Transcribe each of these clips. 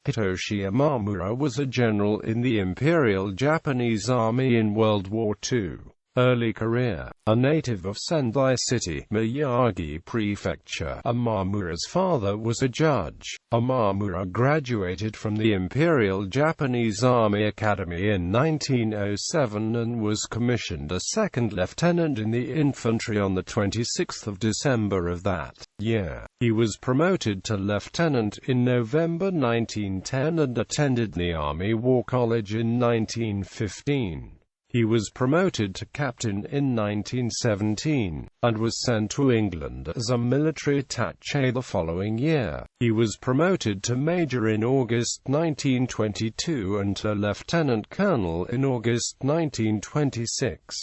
Hitoshi Imamura was a general in the Imperial Japanese Army in World War II. Early career. A native of Sendai City, Miyagi Prefecture, Imamura's father was a judge. Imamura graduated from the Imperial Japanese Army Academy in 1907 and was commissioned a second lieutenant in the infantry on the 26th of December of that year. He was promoted to lieutenant in November 1910 and attended the Army War College in 1915. He was promoted to captain in 1917, and was sent to England as a military attaché the following year. He was promoted to major in August 1922 and to lieutenant colonel in August 1926.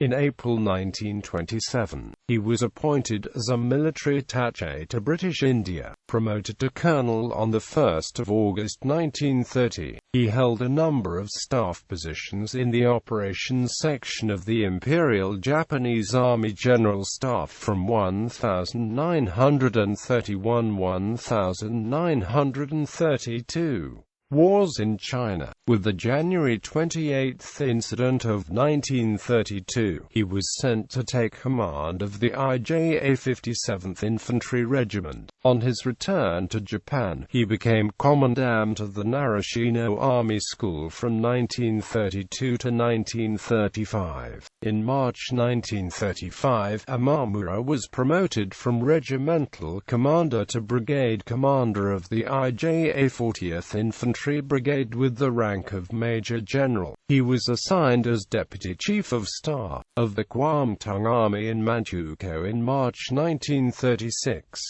In April 1927, he was appointed as a military attaché to British India, promoted to colonel on 1 August 1930. He held a number of staff positions in the operations section of the Imperial Japanese Army General Staff from 1931–1932. Wars in China. With the January 28 incident of 1932, he was sent to take command of the IJA 57th Infantry Regiment. On his return to Japan, he became commandant of the Narashino Army School from 1932 to 1935. In March 1935, Imamura was promoted from regimental commander to brigade commander of the IJA 40th Infantry Brigade with the rank of Major General. He was assigned as Deputy Chief of Staff of the Kwantung Army in Manchukuo in March 1936.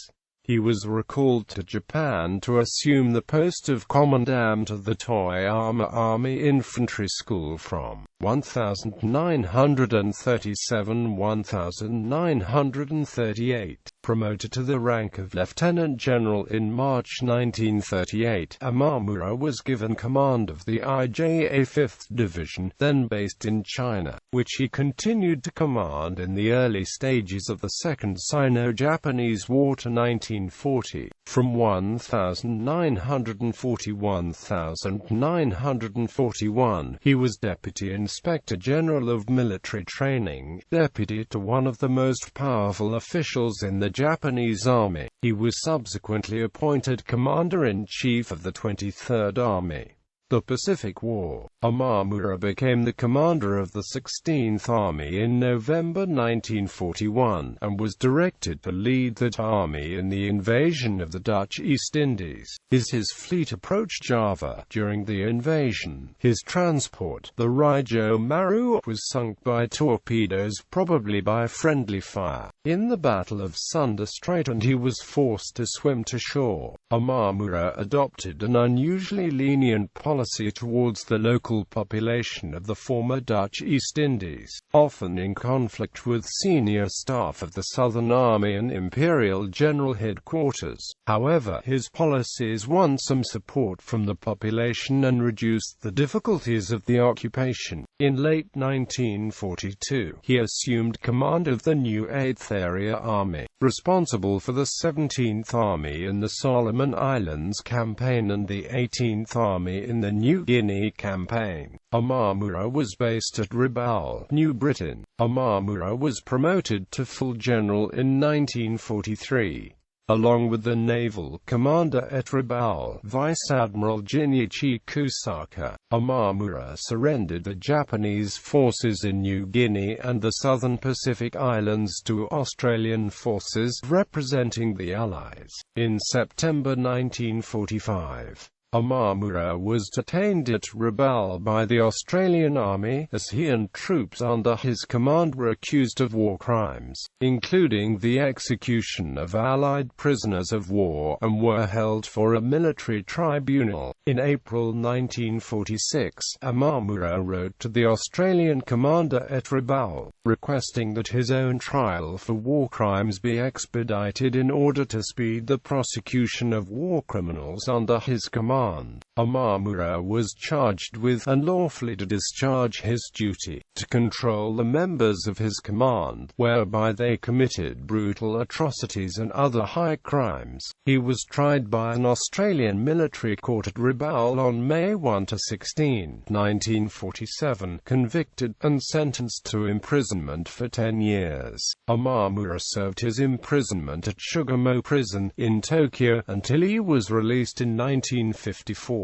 He was recalled to Japan to assume the post of Commandant of the Toyama Army Infantry School from 1937–1938. Promoted to the rank of Lieutenant General in March 1938, Imamura was given command of the IJA 5th Division, then based in China, which he continued to command in the early stages of the Second Sino-Japanese War to 1940. From 1941–1941, he was Deputy Inspector General of Military Training, deputy to one of the most powerful officials in the Japanese Army. He was subsequently appointed Commander-in-Chief of the 23rd Army. The Pacific War. Imamura became the commander of the 16th Army in November 1941, and was directed to lead that army in the invasion of the Dutch East Indies. His fleet approached Java during the invasion. His transport, the Raijo Maru, was sunk by torpedoes, probably by friendly fire, in the Battle of Sunda Strait, and he was forced to swim to shore. Imamura adopted an unusually lenient policy towards the local population of the former Dutch East Indies, often in conflict with senior staff of the Southern Army and Imperial General Headquarters. However, his policies won some support from the population and reduced the difficulties of the occupation. In late 1942, he assumed command of the new 8th Area Army, responsible for the 17th Army in the Solomon Islands Campaign and the 18th Army in the New Guinea Campaign. Imamura was based at Rabaul, New Britain. Imamura was promoted to full general in 1943. Along with the naval commander at Rabaul, Vice Admiral Jinichi Kusaka, Imamura surrendered the Japanese forces in New Guinea and the southern Pacific Islands to Australian forces representing the Allies. In September 1945, Imamura was detained at Rabaul by the Australian Army, as he and troops under his command were accused of war crimes, including the execution of Allied prisoners of war, and were held for a military tribunal. In April 1946, Imamura wrote to the Australian commander at Rabaul, requesting that his own trial for war crimes be expedited in order to speed the prosecution of war criminals under his command. Imamura was charged with unlawfully to discharge his duty to control the members of his command, whereby they committed brutal atrocities and other high crimes. He was tried by an Australian military court at Rabaul on May 1–16, 1947, convicted, and sentenced to imprisonment for 10 years. Imamura served his imprisonment at Sugamo Prison in Tokyo until he was released in 1954.